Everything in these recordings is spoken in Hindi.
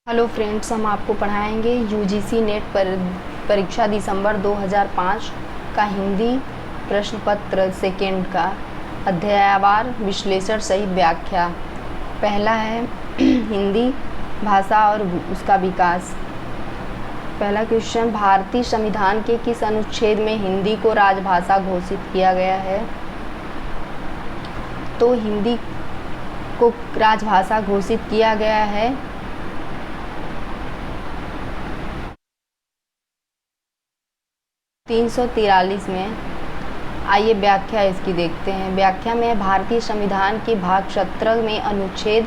हेलो फ्रेंड्स, हम आपको पढ़ाएंगे यूजीसी नेट परीक्षा दिसंबर 2005 का हिंदी प्रश्न पत्र सेकेंड का अध्यायवार विश्लेषण सहित व्याख्या। पहला है हिंदी भाषा और उसका विकास। पहला क्वेश्चन, भारतीय संविधान के किस अनुच्छेद में हिंदी को राजभाषा घोषित किया गया है? तो हिंदी को राजभाषा घोषित किया गया है 343 में। आइए व्याख्या इसकी देखते हैं। व्याख्या में भारतीय संविधान के भाग 17 में अनुच्छेद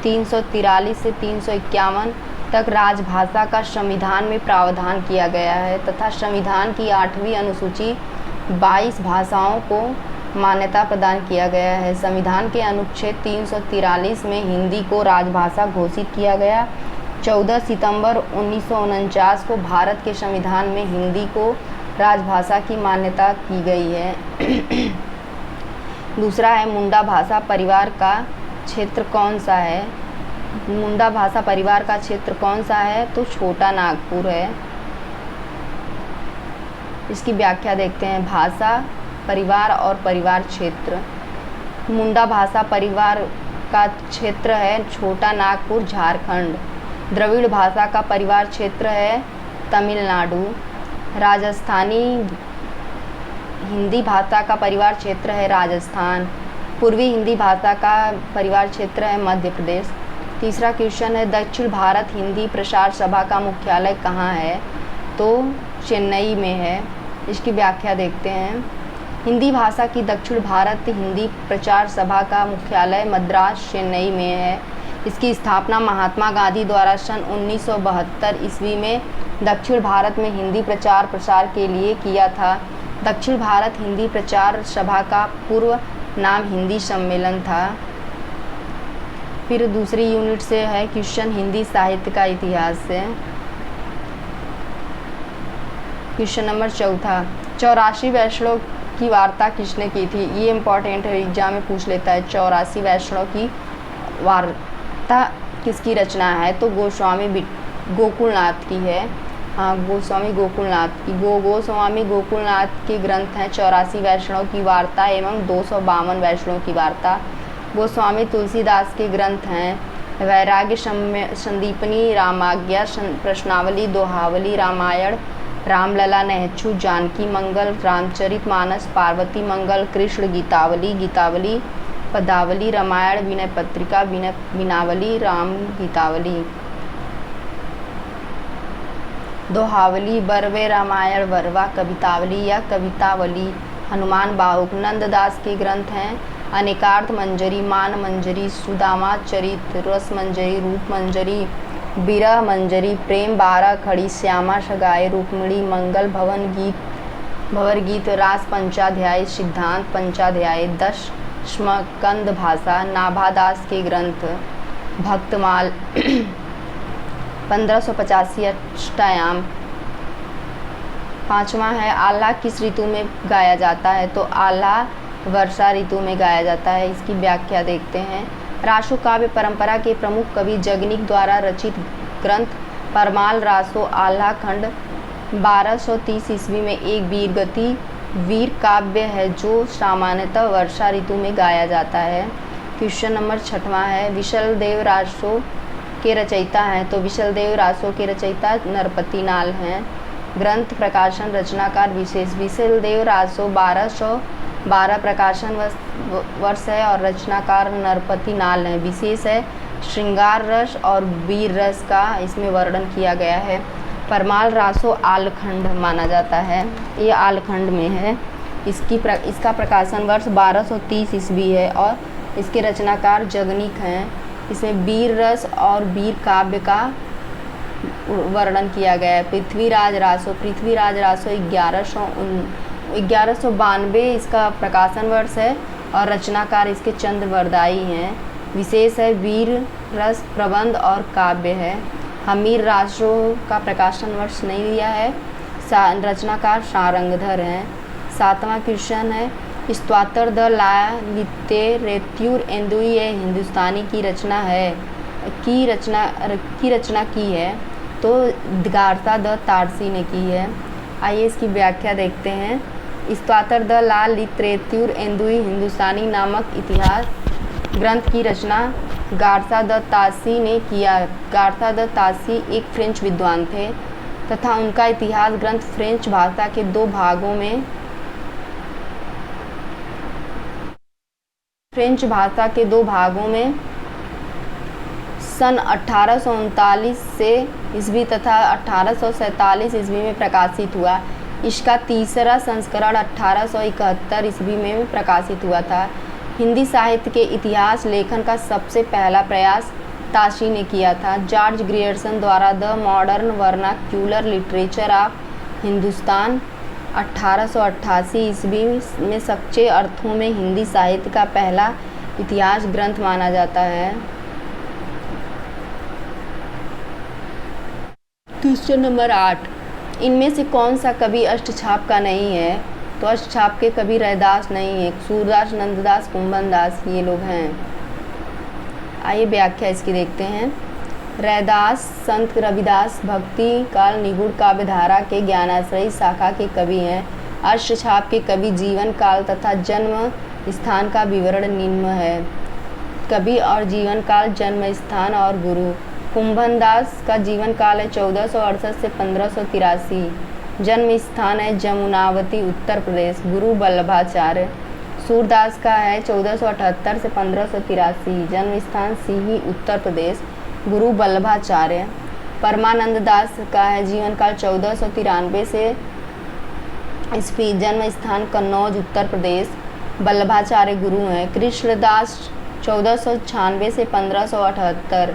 343 से 351 तक राजभाषा का संविधान में प्रावधान किया गया है तथा संविधान की 8वीं अनुसूची 22 भाषाओं को मान्यता प्रदान किया गया है। संविधान के अनुच्छेद 343 में हिंदी को राजभाषा घोषित किया गया। 14 सितंबर 1949 को भारत के संविधान में हिंदी को राजभाषा की मान्यता की गई है। दूसरा है, मुंडा भाषा परिवार का क्षेत्र कौन सा है? मुंडा भाषा परिवार का क्षेत्र कौन सा है? तो छोटा नागपुर है। इसकी व्याख्या देखते हैं। भाषा परिवार और परिवार क्षेत्र। मुंडा भाषा परिवार का क्षेत्र है छोटा नागपुर, झारखंड। द्रविड़ भाषा का परिवार क्षेत्र है तमिलनाडु। राजस्थानी हिंदी भाषा का परिवार क्षेत्र है राजस्थान। पूर्वी हिंदी भाषा का परिवार क्षेत्र है मध्य प्रदेश। तीसरा क्वेश्चन है, दक्षिण भारत हिंदी प्रचार सभा का मुख्यालय कहाँ है? तो चेन्नई में है। इसकी व्याख्या देखते हैं। हिंदी भाषा की दक्षिण भारत हिंदी प्रचार सभा का मुख्यालय मद्रास, चेन्नई में है। इसकी स्थापना महात्मा गांधी द्वारा सन 1972 ईस्वी में दक्षिण भारत में हिंदी प्रचार प्रसार के लिए किया था। दक्षिण भारत हिंदी प्रचार सभा का पूर्व नाम हिंदी सम्मेलन था। फिर दूसरी यूनिट से है क्वेश्चन, हिंदी साहित्य का इतिहास से। क्वेश्चन नंबर चौथा, 84 वैष्णव की वार्ता किसने की थी? ये इम्पॉर्टेंट है, एग्जाम में पूछ लेता है। 84 वैष्णव की वार्ता किसकी रचना है? तो गोस्वामी गोकुलनाथ की है। हाँ, गोस्वामी गोकुलनाथ की। गोस्वामी गोकुलनाथ के ग्रंथ हैं 84 वैष्णव की वार्ता एवं 252 वैष्णव की वार्ता। गोस्वामी तुलसीदास के ग्रंथ हैं वैराग्य संदीपनी, रामाज्ञा, प्रश्नावली, दोहावली, रामायण, रामलला, नहछु, जानकी मंगल, रामचरित मानस, पार्वती मंगल, कृष्ण गीतावली, गीतावली, पदावली, रामायण, विनय पत्रिका, विनावली, राम गीतावली, दोहावली, बरवे, रामायण, बरवा, कवितावली या कवितावली, हनुमान बाहुक। नंददास के ग्रंथ हैं अनेकार्थ मंजरी, मान मंजरी, सुदामा चरित, रस मंजरी, रूप मंजरी, विरह मंजरी, प्रेम 12 खड़ी, श्यामा सगाए, रुक्मिणी, मंगल भवन गीत, भंवर गीत, रास पंचाध्याय, सिद्धांत पंचाध्याय, 10 स्कंद भाषा। नाभादास के ग्रंथ भक्तमाल 1585 अष्टयाम। पांचवा है, आल्हा किस ऋतु में गाया जाता है? तो आल्हा वर्षा ऋतु में गाया जाता है। इसकी व्याख्या देखते हैं। रासो काव्य परंपरा के प्रमुख कवि जगनिक द्वारा रचित ग्रंथ परमाल रासो आल्हा खंड 1230 ईस्वी में एक वीर काव्य है जो सामान्यतः वर्षा ऋतु में गाया जाता है। क्वेश्चन नंबर 6वां है, विशल देव रासो के रचयिता हैं? तो विशल देव रासो के रचयिता नरपति नाल हैं। ग्रंथ प्रकाशन रचनाकार विशेष। विशल देव रासो 1212 प्रकाशन वर्ष है और रचनाकार नरपति नाल हैं। विशेष है श्रृंगार रस और वीर रस का इसमें वर्णन किया गया है। परमाल रासो आलखंड माना जाता है, ये आलखंड में है। इसका प्रकाशन वर्ष 1230 ईस्वी है और इसके रचनाकार जगनिक हैं। इसमें वीर रस और वीर काव्य का वर्णन किया गया है। पृथ्वीराज रासो 1192 इसका प्रकाशन वर्ष है और रचनाकार इसके चंद्रवरदाई हैं। विशेष है वीर रस, प्रबंध और काव्य है। हमीर रासो का प्रकाशन वर्ष नहीं दिया है। रचनाकार सारंगधर हैं। 7वां क्वेश्चन है, स्तोत्र द ला लितेरेत्यूर एंदुई ये हिंदुस्तानी की रचना है। की रचना की है? तो गार्था द तारसी ने की है। आइए इसकी व्याख्या देखते हैं। इस्तातर द ला लिटरेतुर एंदुई हिंदुस्तानी नामक इतिहास ग्रंथ की रचना गार्था द तासी ने किया। गार्था द तासी एक फ्रेंच विद्वान थे तथा उनका इतिहास ग्रंथ फ्रेंच भाषा के दो भागों में सन 1839 से ईस्वी तथा 1847 ईस्वी में प्रकाशित हुआ। इसका तीसरा संस्करण 1871 ईस्वी में प्रकाशित हुआ था। हिंदी साहित्य के इतिहास लेखन का सबसे पहला प्रयास ताशी ने किया था। जॉर्ज ग्रियर्सन द्वारा the modern vernacular literature of Hindustan 1888 ईस्वी में सच्चे अर्थों में हिंदी साहित्य का पहला इतिहास ग्रंथ माना जाता है। क्वेश्चन नंबर 8, इनमें से कौन सा कवि अष्टछाप का नहीं है? तो अष्टछाप के कवि रैदास नहीं है। सूरदास, नंददास, कुंभनदास ये लोग हैं। आइए व्याख्या इसकी देखते हैं। रैदास संत रविदास भक्ति काल निगूढ़ काव्यधारा के ज्ञानाश्रयी शाखा के कवि हैं। अष्टछाप के कवि जीवन काल तथा जन्म स्थान का विवरण निम्न है। कवि और जीवन काल, जन्म स्थान और गुरु। कुंभनदास का जीवन काल है 1468 से 1583। जन्म स्थान है जमुनावती उत्तर प्रदेश। गुरु वल्लभाचार्य। सूरदास का है 1478 से 1583। जन्म स्थान सीही उत्तर प्रदेश। गुरु वल्लभाचार्य। परमानंद दास का है जीवन काल 1493 से ईस्वी। जन्म स्थान कन्नौज उत्तर प्रदेश। वल्लभाचार्य गुरु हैं। कृष्णदास 1496 से 1578।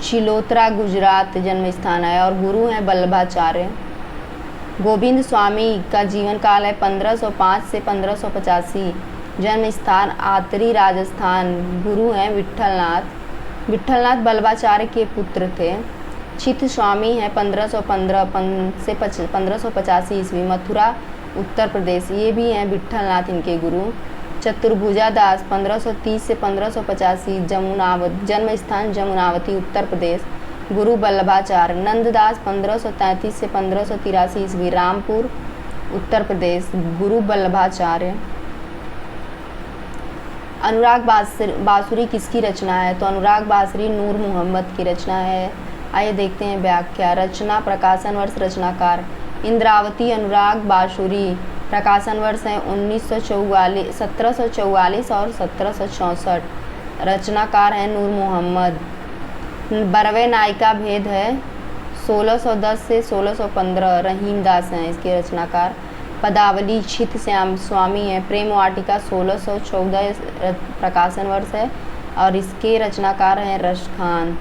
चिलोत्रा गुजरात जन्म स्थान है और गुरु हैं वल्लभाचार्य। गोविंद स्वामी का जीवन काल है 1505 से 1585। जन्म स्थान आतरी राजस्थान। गुरु हैं विठलनाथ। विठलनाथ वल्लभाचार्य के पुत्र थे। चित्त स्वामी हैं 1515 से 1585 ईस्वी। मथुरा उत्तर प्रदेश। ये भी हैं विठलनाथ इनके गुरु। चतुर्भुजा दास 1530 से 1585। जन्म स्थान जमुनावती उत्तर प्रदेश। गुरु वल्लभाचार्य। नंददास 1533 से 1583 ईस्वी। रामपुर उत्तर प्रदेश। गुरु वल्लभाचार्य। अनुराग बांसुरी किसकी रचना है? तो अनुराग बांसुरी नूर मोहम्मद की रचना है। आइए देखते हैं व्याख्या। रचना, प्रकाशन वर्ष, रचनाकार। इंद्रावती अनुराग बांसुरी। प्रकाशन वर्ष है 1744 और 1764। रचनाकार हैं नूर मोहम्मद। बरवे नायिका भेद है 1610 से 1615। रहीम दास हैं इसके रचनाकार। पदावली छित श्याम स्वामी हैं। प्रेम वाटिका 1614 प्रकाशन वर्ष है और इसके रचनाकार हैं रश खान।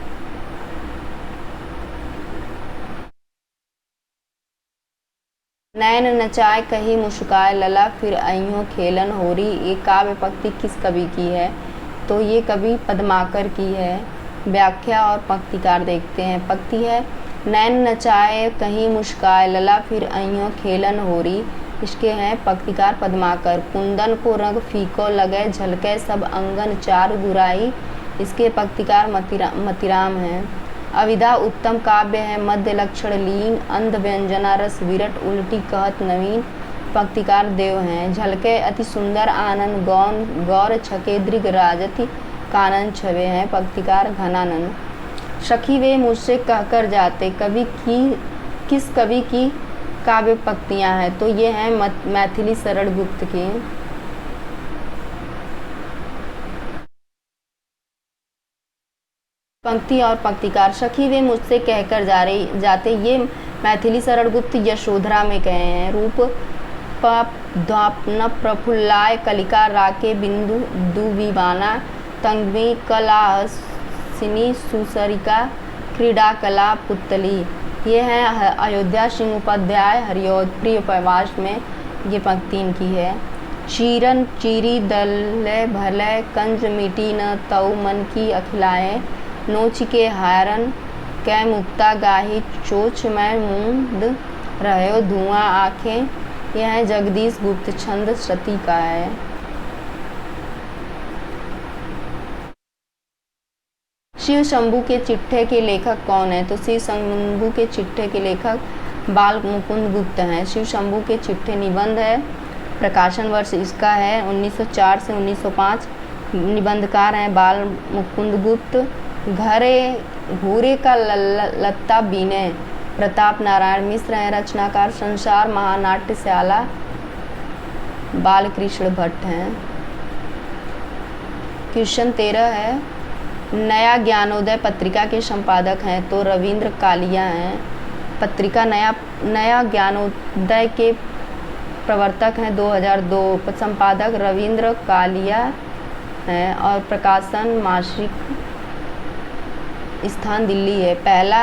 नैन नचाए कही मुस्काए लला फिर अइयों खेलन होरी। ये काव्य पंक्ति किस कवि की है? तो ये कवि पद्माकर की है। व्याख्या और पंक्तिकार देखते हैं। पंक्ति है, नैन नचाए कहीं मुस्काए लला फिर अइयों खेलन होरी। इसके हैं पंक्तिकार पद्माकर। कुंदन को रंग फीको लगे झलके सब अंगन चारु बुराई। इसके पंक्तिकार मतिराम हैं। अविधा उत्तम काव्य है मध्य लक्षण लीन। अंध व्यंजना रस विरट उल्टी कहत नवीन। पंक्तिकार देव हैं। झलके अति सुंदर आनंद गौन गौर छके दृग राजति कानन छवे हैं। पंक्तिकार घनानंद। सखी वे मुझसे कहकर जाते किस कवि की काव्य पंक्तियां हैं? तो ये हैं मैथिली शरण गुप्त की। पंक्ति और पंक्तिकार। सखी वे मुझसे कहकर जाते ये मैथिली शरण गुप्त यशोधरा में कहे हैं। रूप न प्रफुल्लाय कलिका राके बिंदु दुविवाना तंगवी कलासिनी सुसरिका क्रीडा कला पुतली। ये हैं अयोध्या सिंह उपाध्याय हरियोध प्रिय उपवास में ये पंक्ति इनकी है। चीरन चीरी दले भले कंज मिटी न तऊ मन की अखिलाए। नोच के हारन कै मुक्ता गाही चोच मैं मूंद रहो धुआं आँखें। यह है जगदीश गुप्त। छंद श्रुति का है। शिव शंभू के चिट्ठे के लेखक कौन है? तो शिव शंभू के चिट्ठे के लेखक बाल मुकुंद गुप्त हैं। शिव शंभू के चिट्ठे निबंध है। प्रकाशन वर्ष इसका है 1904 से 1905। निबंधकार हैं बाल मुकुंद गुप्त। घूरे का लत्ता बीने प्रताप नारायण मिश्र हैं। रचनाकार संसार महानाट्यशाला बालकृष्ण भट्ट हैं। क्वेश्चन 13 है, नया ज्ञानोदय पत्रिका के संपादक हैं? तो रविंद्र कालिया हैं। पत्रिका नया ज्ञानोदय के प्रवर्तक हैं 2002। संपादक रविंद्र कालिया हैं और प्रकाशन मासिक स्थान दिल्ली है। पहल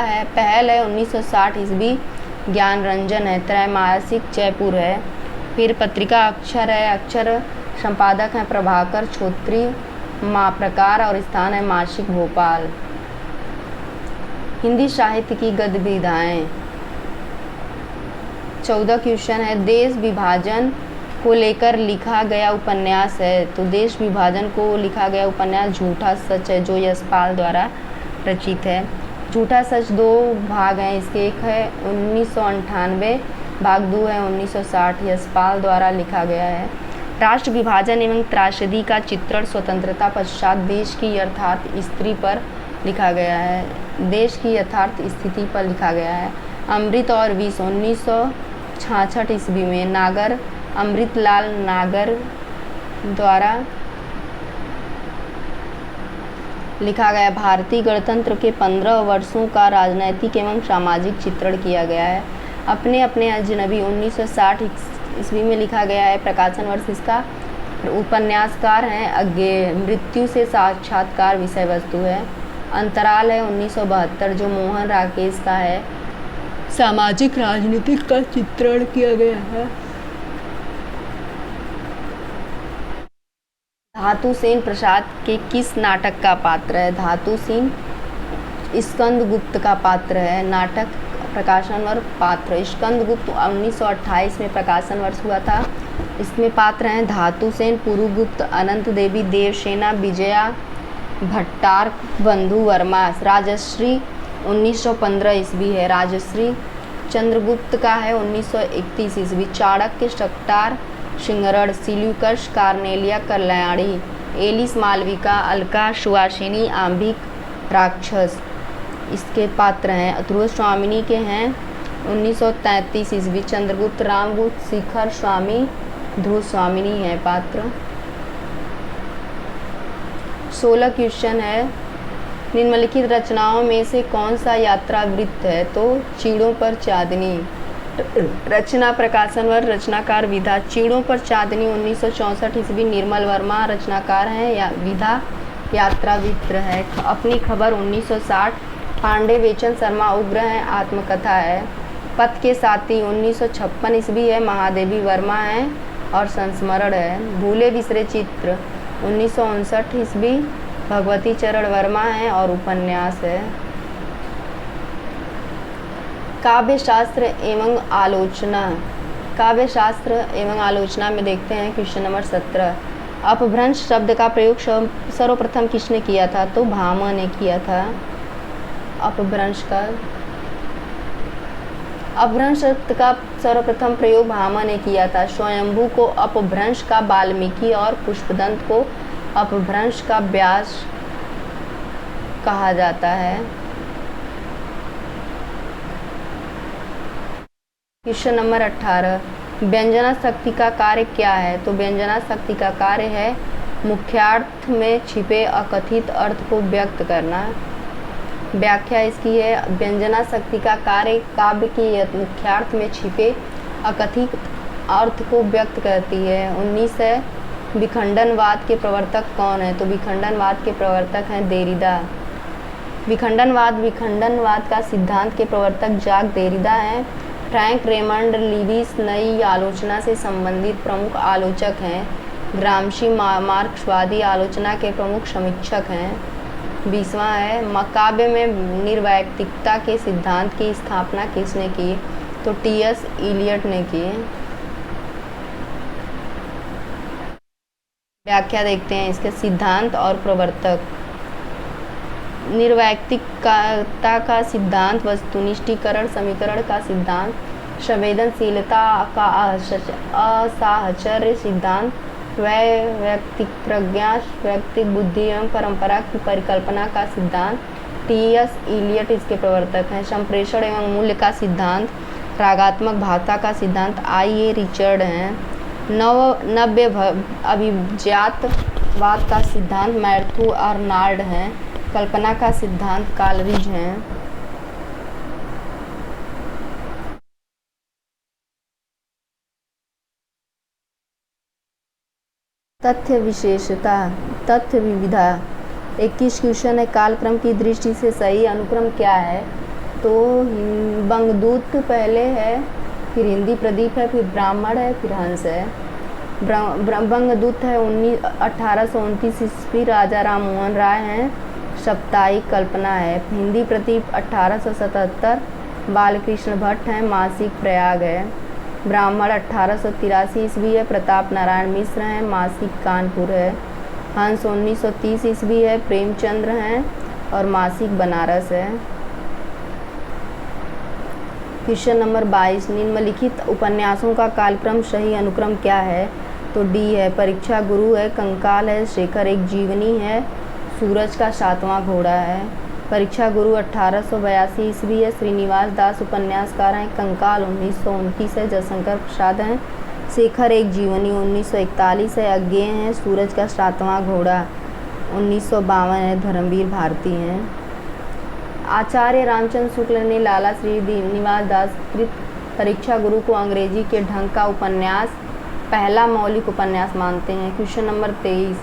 है 1960 ईस्वी। ज्ञान रंजन है। त्रैमासिक जयपुर है। फिर पत्रिका अक्षर है। अक्षर संपादक हैं प्रभाकर छोत्री। प्रकार और स्थान है मासिक भोपाल। हिंदी साहित्य की गतिविधियाँ 14 क्वेश्चन है, देश विभाजन को लेकर लिखा गया उपन्यास है? तो देश विभाजन को लिखा गया उपन्यास झूठा सच है, जो यशपाल द्वारा रचित है। झूठा सच 2 भाग हैं इसके। एक है 1998, भाग 2 है 1960। यशपाल द्वारा लिखा गया है। राष्ट्र विभाजन एवं त्रासदी का चित्रण स्वतंत्रता पश्चात देश की यथार्थ स्थिति पर लिखा गया है। देश की यथार्थ स्थिति पर लिखा गया है। अमृत और विष 1966 ईस्वी में नागर अमृतलाल नागर द्वारा लिखा गया। भारतीय गणतंत्र के 15 वर्षों का राजनैतिक एवं सामाजिक चित्रण किया गया है। अपने अपने अजनबी 1960 ईस्वी में लिखा गया है। प्रकाशन वर्ष इसका। उपन्यासकार हैं अज्ञेय। मृत्यु से साक्षात्कार विषय वस्तु है। अंतराल है 1972, जो मोहन राकेश का है। सामाजिक राजनीतिक का चित्रण किया गया है। धातु सेन प्रसाद के किस नाटक का पात्र है? धातु सेन स्कंदगुप्त का पात्र है। नाटक प्रकाशन वर्ष पात्र स्कंदगुप्त 1928 में प्रकाशन वर्ष हुआ था। इसमें पात्र हैं धातु सेन, पुरुगुप्त, अनंत देवी, देवसेना, विजया भट्टार, बंधु वर्मा। राजश्री 1915 ईस्वी है। राजश्री चंद्रगुप्त का है 1931 ईस्वी। Chanakya, Shaktar, Sinharan, Seleucus, Cornelia, Kalyani, Alice Malavika, Alka, Suhasini, Ambhik, Rakshas इसके पात्र हैं। ध्रुव स्वामिनी के हैं 1933 ईस्वी। चंद्रगुप्त, रामगुप्त, शिखर स्वामी, ध्रुव स्वामिनी है पात्र। 16 क्वेश्चन है, निम्नलिखित रचनाओं में से कौन सा यात्रा वृत्त है? तो चीड़ों पर चांदनी। रचना प्रकाशन वर्ष रचनाकार विधा। चीड़ों पर चांदनी 1964 ईस्वी। निर्मल वर्मा रचनाकार हैं। या विधा यात्रा वृत्त है। अपनी खबर 1960। पांडे बेचन शर्मा उग्र हैं। आत्मकथा है। पथ के साथी 1956 ईस्वी है। महादेवी वर्मा हैं और संस्मरण है। भूले बिसरे चित्र 1959 ईस्वी। भगवती चरण वर्मा हैं और उपन्यास है। काव्य शास्त्र एवं आलोचना। काव्य शास्त्र एवं आलोचना में देखते हैं क्वेश्चन नंबर 17। अपभ्रंश शब्द का प्रयोग सर्वप्रथम किसने किया था? तो भामा ने किया था। अपभ्रंश शब्द का सर्वप्रथम प्रयोग भामा ने किया था। स्वयंभू को अपभ्रंश का वाल्मीकि और पुष्पदंत को अपभ्रंश का व्यास कहा जाता है। Question number 18। व्यंजना शक्ति का कार्य क्या है? तो व्यंजना शक्ति का कार्य है मुख्यार्थ में छिपे अकथित अर्थ को व्यक्त करना। व्याख्या इसकी है, व्यंजना शक्ति का कार्य काव्य के मुख्यार्थ में छिपे अकथित अर्थ को व्यक्त करती है। 19 है, विखंडनवाद के प्रवर्तक कौन है? तो विखंडनवाद के प्रवर्तक हैं देरिदा। विखंडनवाद का सिद्धांत के प्रवर्तक जाक देरिदा हैं। फ्रैंक रेमंड लीविस नई आलोचना से संबंधित प्रमुख आलोचक हैं। ग्रामशी मार्क्सवादी आलोचना के प्रमुख समीक्षक हैं। 20वां है, काव्य में निर्वैयक्तिकता के सिद्धांत की स्थापना किसने की? तो टी.एस. इलियट ने की। व्याख्या देखते हैं इसके सिद्धांत और प्रवर्तक। निर्वैयक्तिकता का सिद्धांत, वस्तुनिष्ठीकरण समीकरण का सिद्धांत, संवेदनशीलता का असाहचर्य सिद्धांत, वैयक्तिक प्रज्ञा, वैयक्तिक बुद्धि एवं परंपरा की परिकल्पना का सिद्धांत, टी.एस. इलियट इसके प्रवर्तक हैं। संप्रेषण एवं मूल्य का सिद्धांत, रागात्मक भावता का सिद्धांत आई.ए. रिचर्ड हैं। नव्य अभिजातवाद का सिद्धांत मैथ्यू अर्नाल्ड हैं। कल्पना का सिद्धांत कॉलरिज हैं। तथ्य विशेषता, तथ्य विविधता। 21 क्वेश्चन है। कालक्रम की दृष्टि से सही अनुक्रम क्या है? तो बंगदूत पहले है, फिर हिंदी प्रदीप है, फिर ब्राह्मण है, फिर हंस है। बंगदूत है 1829 ईस्वी, राजा राम मोहन राय हैं। साप्ताहिक कल्पना है। हिंदी प्रदीप 1877, बालकृष्ण भट्ट हैं। मासिक प्रयाग है। ब्राह्मण 1883 ईस्वी है, प्रताप नारायण मिश्र हैं। मासिक कानपुर है। हंस 1930 ईस्वी है, प्रेमचंद्र हैं और मासिक बनारस है। क्वेश्चन नंबर 22, निम्नलिखित उपन्यासों का कालक्रम सही अनुक्रम क्या है? तो डी है, परीक्षा गुरु है, कंकाल है, शेखर एक जीवनी है, सूरज का 7वां घोड़ा है। परीक्षा गुरु 1882 ईस्वी है, श्रीनिवास दास उपन्यासकार हैं। कंकाल 1929 है, जयशंकर प्रसाद हैं। शेखर एक जीवनी 1941 है, अज्ञेय हैं। सूरज का 7वां घोड़ा 1952 है, धर्मवीर भारती हैं। आचार्य रामचंद्र शुक्ल ने लाला श्रीनिवास दास कृत परीक्षा गुरु को अंग्रेजी के ढंग का उपन्यास पहला मौलिक उपन्यास मानते हैं। क्वेश्चन नंबर 23,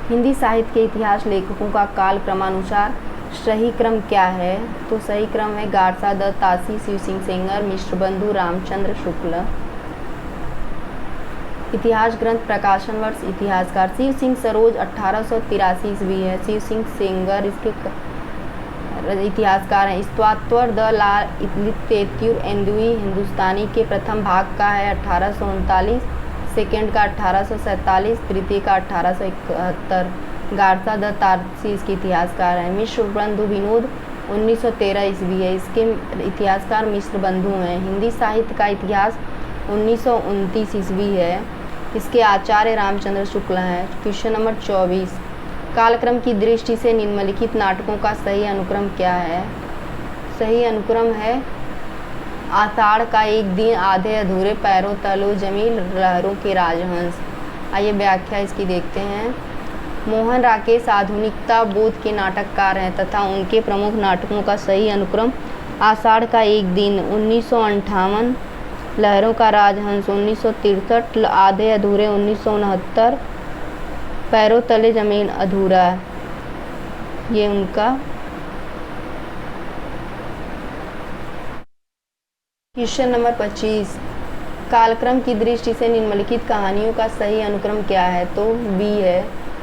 हिंदी साहित्य के इतिहास लेखकों का काल क्रमानुसार सही क्रम क्या है? तो सही क्रम है गाडसा दत्त, ताशी, शिव सिंह सेंगर, मिश्र बंधु, रामचंद्र शुक्ल। इतिहास ग्रंथ प्रकाशन वर्ष, इतिहासकार शिव सिंह सरोज 1883 ईस्वी है। शिव सिंह सेंगर इसके इतिहासकार हैं। स्तोत्र द ला लिटरेच्यूर एंदुई हिंदुस्तानी के प्रथम भाग का है 1839, सेकेंड का 1847, तृतीय का 1871। गाडसा द ताशी इसके इतिहासकार हैं। मिश्र बंधु विनोद 1913 ईस्वी है, इसके इतिहासकार मिश्र बंधु हैं। हिंदी साहित्य का इतिहास 1929 ईस्वी है, इसके आचार्य रामचंद्र शुक्ल हैं। क्वेश्चन नंबर 24, कालक्रम की दृष्टि से निम्नलिखित नाटकों का सही अनुक्रम क्या है? सही अनुक्रम है आषाढ़ का एक दिन, आधे अधूरे, पैरों तलो जमी, लहरों के राजहंस। आइए व्याख्या इसकी देखते हैं। मोहन राकेश आधुनिकता बोध के नाटककार हैं तथा उनके प्रमुख नाटकों का सही अनुक्रम आषाढ़ का एक दिन 1958, लहरों का राजहंस 1963, आधे अधूरे 1969, पैरों तले जमीन अधूरा, ये उनका। क्वेश्चन नंबर 25, कालक्रम की दृष्टि से निम्नलिखित कहानियों का सही अनुक्रम क्या है? तो बी है,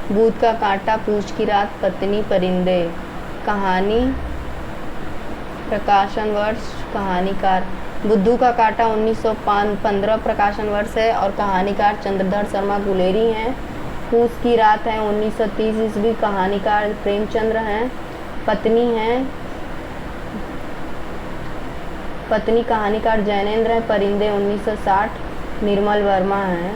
बूथ का कांटा, पूछ की रात, पत्नी, परिंदे। कहानी, प्रकाशन वर्ष, कहानीकार बुद्धू का कांटा 1915 प्रकाशन वर्ष है और कहानीकार चंद्रधर शर्मा गुलेरी हैं। पूछ की रात है 1930 ईस्वी, कहानीकार प्रेमचंद्र हैं। पत्नी हैं, पत्नी कहानीकार जैनेन्द्र हैं। परिंदे 1960, निर्मल वर्मा हैं।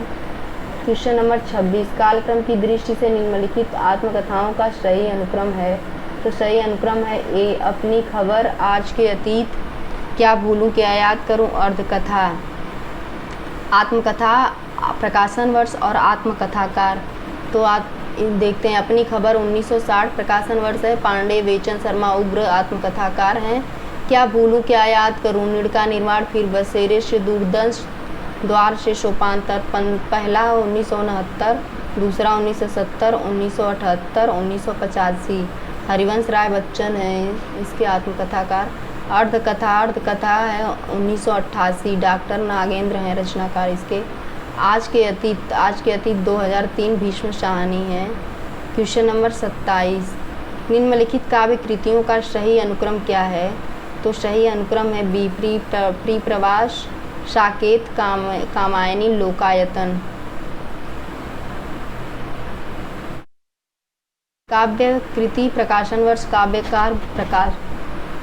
क्वेश्चन नंबर 26, कालक्रम की दृष्टि से निम्नलिखित आत्मकथाओं का सही अनुक्रम है? तो सही अनुक्रम है ए, अपनी खबर, आज के अतीत, क्या भूलूं क्या याद करूं, अर्धकथा। आत्मकथा, प्रकाशन वर्ष और आत्मकथाकार। तो आप देखते हैं, अपनी खबर 1960 प्रकाशन वर्ष है, पांडे वेचन शर्मा उग्र आत्मकथाकार हैं। क्या भूलूं क्या याद करूं, नीड़ का निर्माण, फिर बसेरे से दूरदर्श, द्वार से सोपान तक, पहला 1969, दूसरा 1970, 1978, 1985। हरिवंश राय बच्चन हैं इसके आत्मकथाकार। अर्धकथा है 1988, डॉक्टर नागेंद्र हैं रचनाकार इसके। आज के अतीत 2003, भीष्म शाहनी है। क्वेश्चन नंबर 27, निम्नलिखित काव्य कृतियों का सही अनुक्रम क्या है? तो सही अनुक्रम है बी, प्री प्रवास, साकेत, कामायनी, लोकायतन। काव्य कृति प्रकाशन वर्ष काव्यकार प्रकाश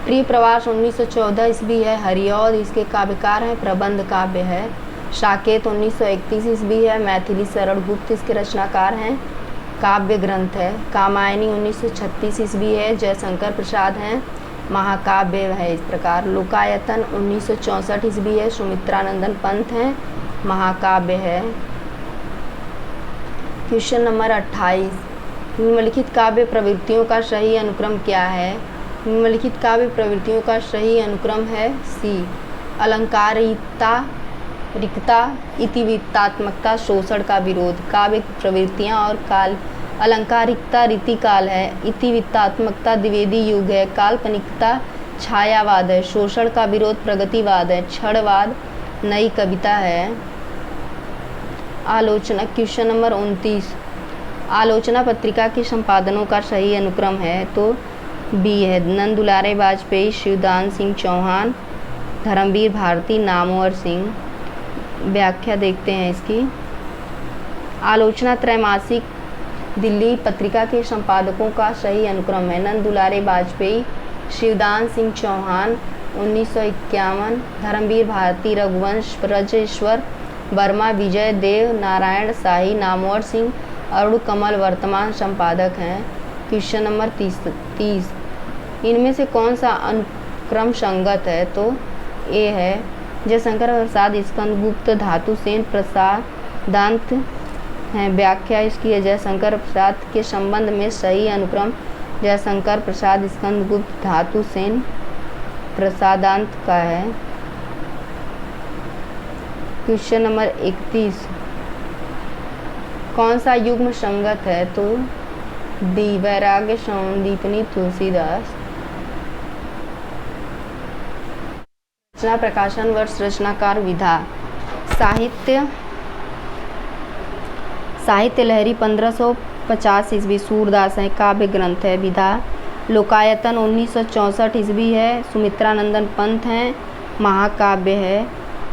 प्रिय प्रवास 1914 ईस्वी है। हरिऔध इसके काव्यकार हैं। प्रबंध काव्य है। साकेत 1931 ईस्वी है। मैथिली शरण गुप्त इसके रचनाकार हैं। काव्य ग्रंथ है। कामायनी 1936 ईस्वी है। जयशंकर प्रसाद हैं। महाकाव्य है इस प्रकार। लोकायतन 1964 ईस्वी है। सुमित्रानंदन पंत हैं। महाकाव्य है। क्वेश्चन नंबर 28, निम्नलिखित काव्य प्रवृत्तियों का सही अनुक्रम क्या है? निम्नलिखित काव्य प्रवृत्तियों का सही अनुक्रम है सी। अलंकारिकता, रिक्ता, इतिवृत्तात्मकता, शोषण का विरोध। काव्य प्रवृत्तियाँ और काल। अलंकारिकता रीतिकाल है। इतिवृत्तात्मकता द्विवेदी युग है। काल्पनिकता छायावाद है। शोषण का विरोध प्रगतिवाद है। क्षणवाद नई कविता है। आलोचना, क्वेश्चन नंबर 29, आलोचना पत्रिका के संपादनों का सही अनुक्रम है तो बी है। नंद दुलारे वाजपेयी, शिवदान सिंह चौहान, धर्मवीर भारती, नामवर सिंह। व्याख्या देखते हैं इसकी। आलोचना त्रैमासिक दिल्ली पत्रिका के संपादकों का सही अनुक्रम है। नंद दुलारे वाजपेयी, शिवदान सिंह चौहान 1951, धर्मवीर भारती, रघुवंश ब्रजेश्वर वर्मा, विजय देव नारायण शाही, नामवर सिंह, अरुण कमल वर्तमान संपादक हैं। क्वेश्चन नंबर 30, इनमें से कौन सा अनुक्रम संगत है तो ए है। जयशंकर प्रसाद स्कंदगुप्त, धातु सेन प्रसादांत हैं। व्याख्या इसकी है। जयशंकर प्रसाद के संबंध में सही अनुक्रम जयशंकर प्रसाद स्कंदगुप्त धातु सेन प्रसादांत का है। क्वेश्चन नंबर 31, कौन सा युग्म संगत है तो डी। वैराग्य संदीपनी तुलसीदास। रचना प्रकाशन वर्ष रचनाकार विधा। साहित्य लहरी 1550 ईस्वी सूरदास है। काव्य ग्रंथ है। विधा लोकायतन 1964 ईस्वी है। सुमित्रानंदन पंत हैं। महाकाव्य है।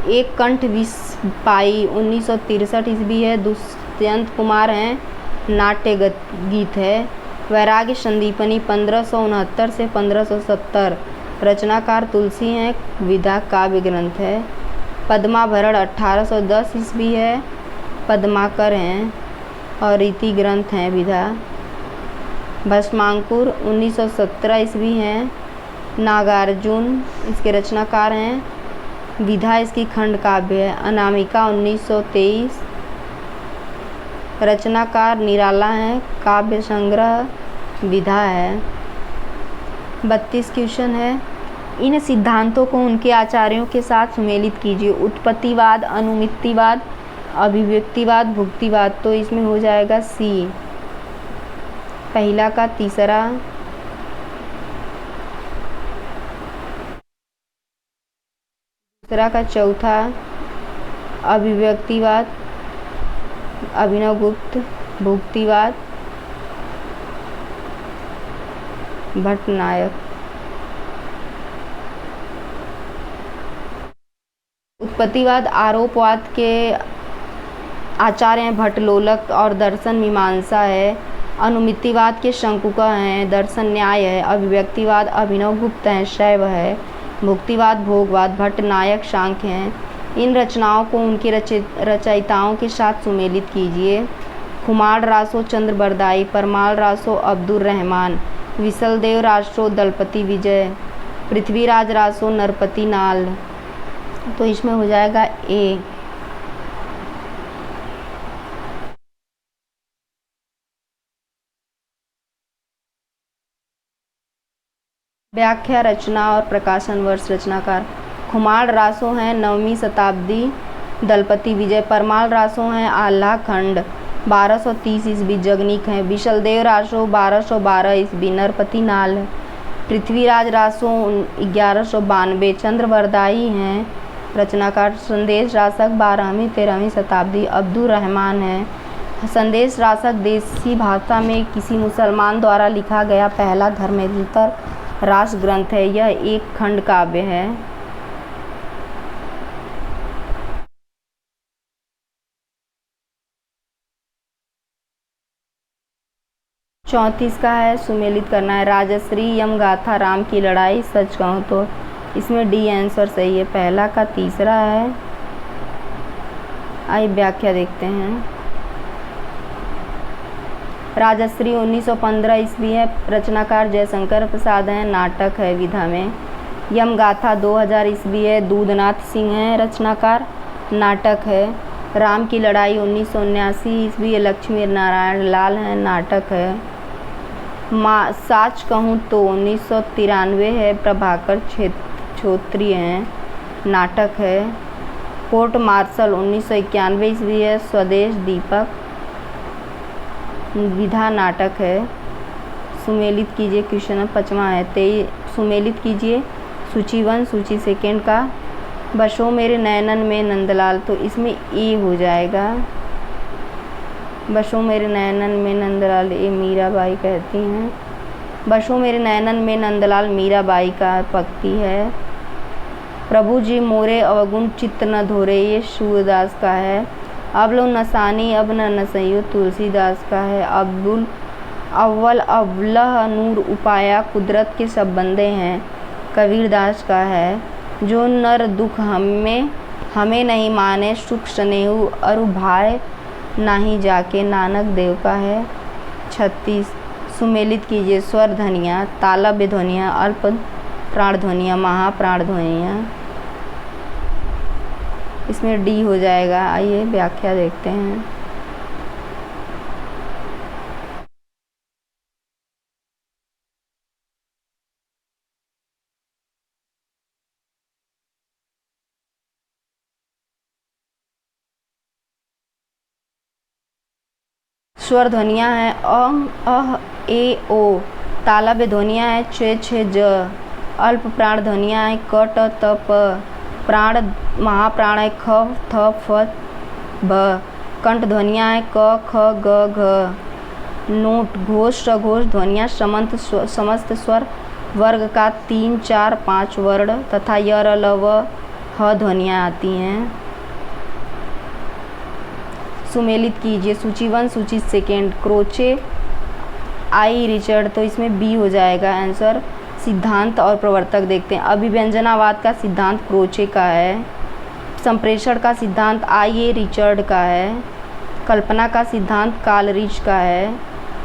एक कंठ विस्पाई 1963 ईस्वी है। दुष्यंत कुमार हैं। नाट्य गीत है। वैराग्य संदीपनी 1569 से 1570, रचनाकार तुलसी हैं। विधा काव्य ग्रंथ है। पद्माभरण 1810 ईस्वी है। पद्माकर हैं और रीति ग्रंथ हैं। विधा भस्मांकुर 1917 ईस्वी हैं। नागार्जुन इसके रचनाकार हैं। विधा इसकी खंड काव्य है। अनामिका 1923, रचनाकार निराला हैं। काव्य संग्रह विधा है। 32 क्वेश्चन है, इन सिद्धांतों को उनके आचार्यों के साथ सुमेलित कीजिए। उत्पत्तिवाद, अनुमितिवाद, अभिव्यक्तिवाद, भुक्तिवाद। तो इसमें हो जाएगा सी। पहला का तीसरा, दूसरा का चौथा, अभिव्यक्तिवाद, अभिनवगुप्त, भुक्तिवाद, भट्टनायक। उत्पत्तिवाद आरोपवाद के आचार्य हैं भट्टलोलक और दर्शन मीमांसा है। अनुमितिवाद के शंकुका हैं। दर्शन न्याय है। अभिव्यक्तिवाद अभिनवगुप्त हैं। शैव है। भुक्तिवाद भोगवाद भट्टनायक सांख्य हैं। इन रचनाओं को उनके रचयिताओं के साथ सुमेलित कीजिए। खुमार रासो चंद्रबरदाई, परमाल रासो अब्दुर रहमान, विशलदेव रासो दलपति विजय, पृथ्वीराज रासो नरपति नाल। तो इसमें हो जाएगा ए। व्याख्या, रचना और प्रकाशन वर्ष रचनाकार। खुमार रासो हैं 9वीं शताब्दी, दलपति विजय। परमाल रासो हैं आल्हा खंड 1230 ईस्वी, जगनिक हैं। विशलदेव रासो 1212 ईस्वी, नरपति नाल। पृथ्वीराज रासो 1192, चंद्रबरदाई हैं रचनाकार। संदेश रासक 12वीं 13वीं शताब्दी, अब्दुर रहमान है। संदेश रासक देसी भाषा में किसी मुसलमान द्वारा लिखा गया पहला धर्मेतर रास ग्रंथ है। यह एक खंड काव्य है। 34 का है सुमेलित करना है। राजश्री यमगाथा राम की लड़ाई सच कहूँ तो इसमें डी आंसर सही है। पहला का तीसरा है। आइए व्याख्या देखते हैं। राजश्री 1915 ईस्वी है। रचनाकार जयशंकर प्रसाद हैं। नाटक है विधा में। यमगाथा 2000 ईस्वी है। दूधनाथ सिंह हैं रचनाकार। नाटक है। राम की लड़ाई 1979 ईस्वी है। लक्ष्मी नारायण लाल हैं। नाटक है। माँ साच कहूँ तो 1993 है। प्रभाकर छोत्री हैं। नाटक है। कोर्ट मार्शल 1991 ईस्वी है। स्वदेश दीपक विधा नाटक है। सुमेलित कीजिए क्वेश्चन 5वां है। सुमेलित कीजिए सूची 1 सूची सेकेंड का। बसो मेरे नैनन में नंदलाल तो इसमें ए हो जाएगा। बसो मेरे नैनन में नंदलाल ये मीराबाई कहती हैं। बसो मेरे नैनन में नंदलाल मीराबाई का पंक्ति है। प्रभु जी मोरे अवगुण चित्त न धोरे ये सूरदास का है। अब लो नसानी अब न नसइयो तुलसीदास का है। अब्दुल अव्वल अवलह नूर उपाया कुदरत के सब बंदे हैं कबीरदास का है। जो नर दुख हमें नहीं माने सुख स्नेहु अरु भाई नाही जाके नानक देव का है। 36 सुमेलित कीजिए स्वर ध्वनियाँ तालव्य ध्वनियाँ अल्प प्राण ध्वनियाँ महाप्राण ध्वनियाँ। इसमें डी हो जाएगा। आइए व्याख्या देखते हैं। स्वर ध्वनियाँ हैं अह ए ओ। तालव्य ध्वनियाँ हैं छ ज। अल्प प्राण ध्वनियाँ हैं क ट त प। प्राण महाप्राण है ख थ फ भ। कंठ ध्वनियाँ हैं क ख ग घ। नोट घोष सघोष ध्वनियाँ समस्त स्वर वर्ग का 3 4 5 वर्ण तथा य र ल व ह ध्वनियाँ आती हैं। सुमेलित कीजिए सूची 1 सूची सेकेंड। क्रोचे आई रिचर्ड तो इसमें बी हो जाएगा आंसर। सिद्धांत और प्रवर्तक देखते हैं। अभिव्यंजनावाद का सिद्धांत क्रोचे का है। संप्रेषण का सिद्धांत आई ए रिचर्ड का है। कल्पना का सिद्धांत कालरिज का है।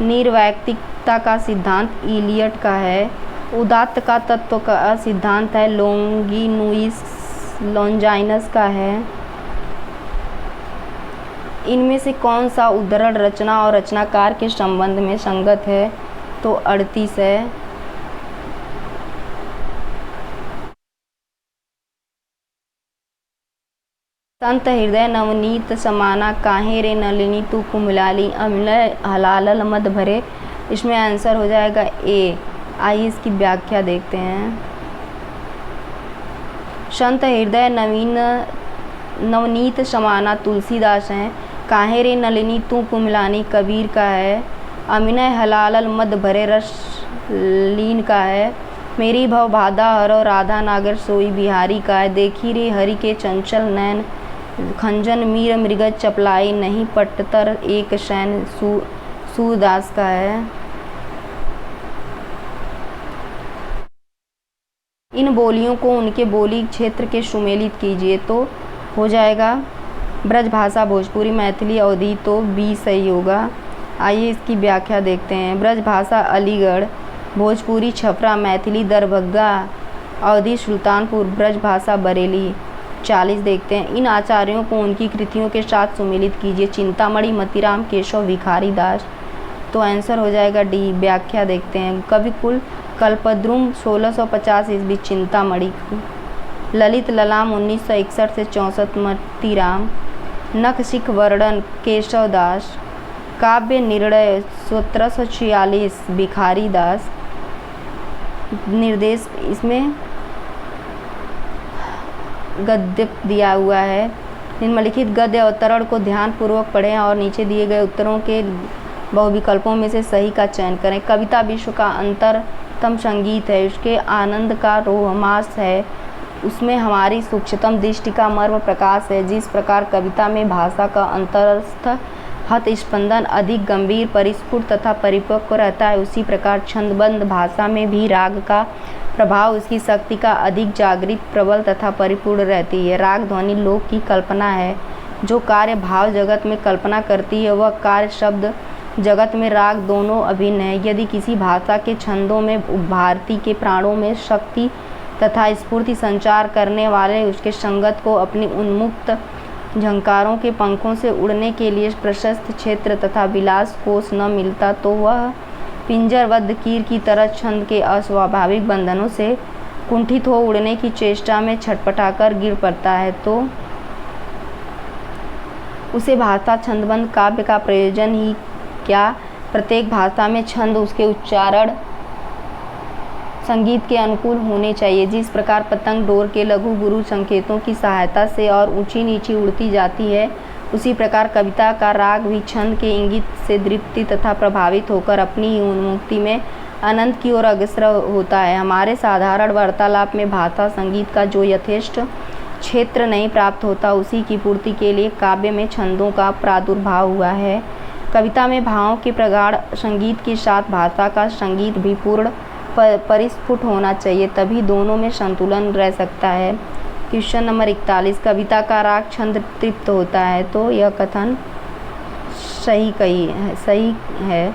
निर्वैयक्तिकता का सिद्धांत इलियट का है। उदात्त का तत्व का सिद्धांत है लॉन्जाइनस का है। इनमें से कौन सा उद्धरण रचना और रचनाकार के संबंध में संगत है तो 38 है। संत हृदय नवनीत समाना काहे रे नलिनी तू कुमलाली अमलय हलाल मद भरे इसमें आंसर हो जाएगा ए। आइए इसकी व्याख्या देखते हैं। संत हृदय नवनीत समाना तुलसीदास हैं। काहे रे नलिनी तू कुमलानी कबीर का है। अमिनय हलाल मद भरे रस लीन का है। मेरी भव बाधा हरो राधा नागर सोई बिहारी का है। देखी रे हरि के चंचल नैन खंजन मीर मृगज चपलाई नहीं पटतर एक शैन सूरदास का है। इन बोलियों को उनके बोली क्षेत्र के सुमेलित कीजिए तो हो जाएगा ब्रजभाषा भोजपुरी मैथिली अवधी तो बी सही होगा। आइए इसकी व्याख्या देखते हैं। ब्रजभाषा अलीगढ़ भोजपुरी छपरा मैथिली दरभंगा अवधी सुल्तानपुर ब्रजभाषा बरेली। 40 देखते हैं। इन आचार्यों को उनकी कृतियों के साथ सुमेलित कीजिए। चिंतामणि मतीराम केशव भिखारी दास तो आंसर हो जाएगा डी। व्याख्या देखते हैं। कविकुल कल्पद्रुम 1650 ईस्वी चिंतामणि। ललित ललाम 1961 से 64 मतीराम। नख सिख वर्णन केशव दास। काव्य निर्णय 1746 भिखारी दास। निर्देश इसमें गद्य दिया हुआ है। निम्नलिखित गद्य अवतरण को ध्यानपूर्वक पढ़ें और नीचे दिए गए उत्तरों के बहुविकल्पों में से सही का चयन करें। कविता विश्व का अंतरतम संगीत है। उसके आनंद का रोमांस है। उसमें हमारी सूक्ष्मतम दृष्टि का मर्म प्रकाश है। जिस प्रकार कविता में भाषा का अंतरस्थ हत स्पंदन अधिक गंभीर, परिस्फुट तथा परिपक्व रहता है, उसी प्रकार छंदबद्ध भाषा में भी राग का प्रभाव उसकी शक्ति का अधिक जागृत, प्रबल तथा परिपूर्ण रहती है। राग ध्वनि लोक की कल्पना है। जो कार्य भाव जगत में कल्पना करती है वह कार्य शब्द जगत में राग दोनों अभिन्न है। यदि किसी भाषा के छंदों में भारती के प्राणों में शक्ति तथा स्फूर्ति संचार करने वाले उसके संगत को अपनी उन्मुक्त झंकारों के पंखों से उड़ने के लिए प्रशस्त क्षेत्र तथा विलास कोश न मिलता तो वह पिंजरबद्ध कीर की तरह छंद के अस्वाभाविक बंधनों से कुंठित हो उड़ने की चेष्टा में छटपटाकर गिर पड़ता है, तो उसे भाषा छंदबद्ध काव्य का प्रयोजन ही क्या। प्रत्येक भाषा में छंद उसके उच्चारण संगीत के अनुकूल होने चाहिए। जिस प्रकार पतंग डोर के लघु गुरु संकेतों की सहायता से और ऊंची नीची उड़ती जाती है, उसी प्रकार कविता का राग भी छंद के इंगित से दृप्ति तथा प्रभावित होकर अपनी ही उन्मुक्ति में अनंत की ओर अग्रसर होता है। हमारे साधारण वार्तालाप में भाषा संगीत का जो यथेष्ट क्षेत्र नहीं प्राप्त होता, उसी की पूर्ति के लिए काव्य में छंदों का प्रादुर्भाव हुआ है। कविता में भावों के प्रगाढ़ संगीत के साथ भाषा का संगीत भी पूर्ण परिस्फुट होना चाहिए, तभी दोनों में संतुलन रह सकता है। क्वेश्चन नंबर 41, कविता का राग छंद तृप्त होता है, तो यह कथन सही है।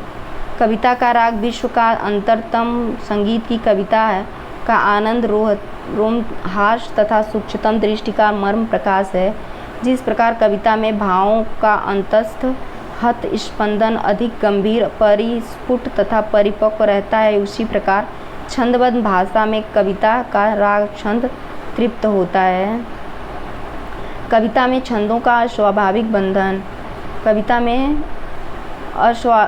कविता का राग विश्व का अंतरतम संगीत की कविता का आनंद, रोमहास तथा सूक्ष्मतम दृष्टि का मर्म प्रकाश है। जिस प्रकार कविता में भावों का अंतस्थ हत स्पंदन अधिक गंभीर, परिस्फुट तथा परिपक्व रहता है, उसी प्रकार छंदबद्ध भाषा में कविता का राग छंद तृप्त होता है। कविता में छंदों का अस्वाभाविक बंधन, कविता में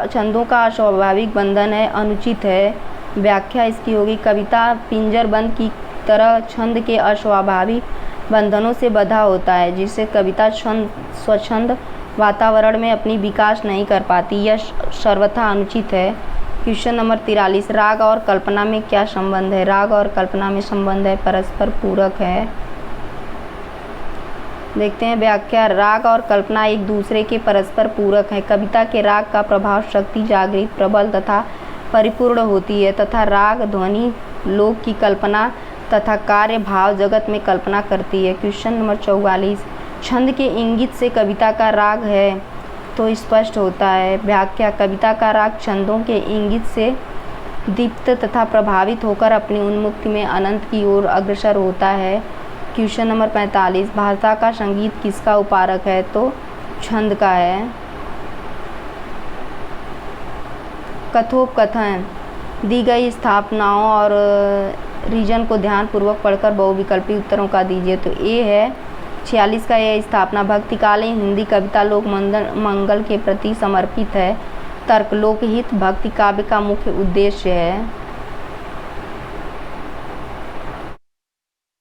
छंदों का अस्वाभाविक बंधन है, अनुचित है। व्याख्या इसकी होगी, कविता पिंजरबंद की तरह छंद के अस्वाभाविक बंधनों से बंधा होता है, जिससे कविता स्वच्छंद वातावरण में अपनी विकास नहीं कर पाती, यह सर्वथा अनुचित है। क्वेश्चन नंबर 43, राग और कल्पना में क्या संबंध है। राग और कल्पना में संबंध है, परस्पर पूरक है। देखते हैं व्याख्या। राग और कल्पना एक दूसरे के परस्पर पूरक हैं। कविता के राग का प्रभाव शक्ति जागृत, प्रबल तथा परिपूर्ण होती है तथा राग ध्वनि लोक की कल्पना तथा कार्य भाव जगत में कल्पना करती है। क्वेश्चन नंबर 44, छंद के इंगित से कविता का राग है, तो स्पष्ट होता है। व्याख्या, कविता का राग छंदों के इंगित से दीप्त तथा प्रभावित होकर अपनी उन्मुक्ति में अनंत की ओर अग्रसर होता है। क्वेश्चन नंबर 45, भाषा का संगीत किसका उपारक है, तो छंद का है। कथोपकथन, दी गई स्थापनाओं और रीजन को ध्यानपूर्वक पढ़कर बहुविकल्पी उत्तरों का दीजिए। तो ए है 46 का यह स्थापना, भक्तिकालीन हिंदी कविता लोक मंगल के प्रति समर्पित है। तर्क, लोकहित भक्ति काव्य का मुख्य उद्देश्य है।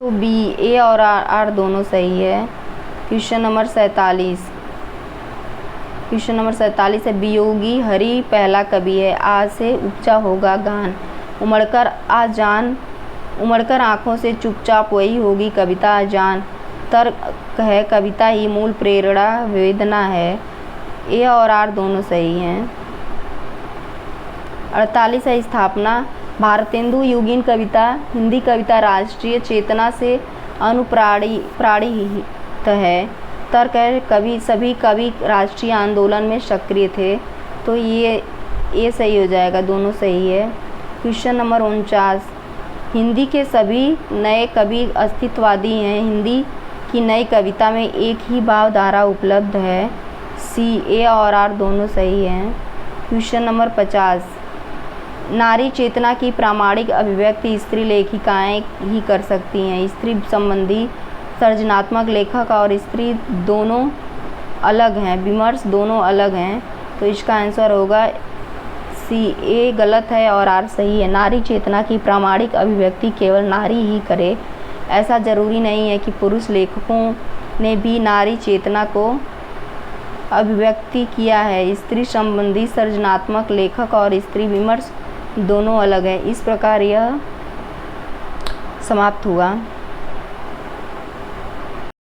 तो बी, ए और आर दोनों सही है। क्वेश्चन नंबर 47, क्वेश्चन नंबर 47 है, वियोगी हरि पहला कवि है, आज से उपजा होगा गान, उमड़कर आँखों से चुपचाप वही होगी कविता जान। तर्क है, कविता ही मूल प्रेरणा वेदना है। ए और आर दोनों सही हैं। 48 है स्थापना, भारतेंदु युगीन कविता हिंदी कविता राष्ट्रीय चेतना से अनुप्राणित है। तर्क है, सभी कवि राष्ट्रीय आंदोलन में सक्रिय थे, तो ये सही हो जाएगा, दोनों सही है। क्वेश्चन नंबर 49, हिंदी के सभी नए कवि अस्तित्ववादी हैं, हिंदी की नई कविता में एक ही भावधारा उपलब्ध है। सी, ए और आर दोनों सही हैं। क्वेश्चन नंबर 50, नारी चेतना की प्रामाणिक अभिव्यक्ति स्त्री लेखिकाएं ही कर सकती हैं। स्त्री संबंधी सृजनात्मक लेखक और स्त्री दोनों अलग हैं, विमर्श दोनों अलग हैं, तो इसका आंसर होगा सी। ए गलत है और आर सही है। नारी चेतना की प्रामाणिक अभिव्यक्ति केवल नारी ही करे, ऐसा जरूरी नहीं है कि पुरुष लेखकों ने भी नारी चेतना को अभिव्यक्ति किया है। स्त्री संबंधी सृजनात्मक लेखक और स्त्री विमर्श दोनों अलग है। इस प्रकार यह समाप्त हुआ।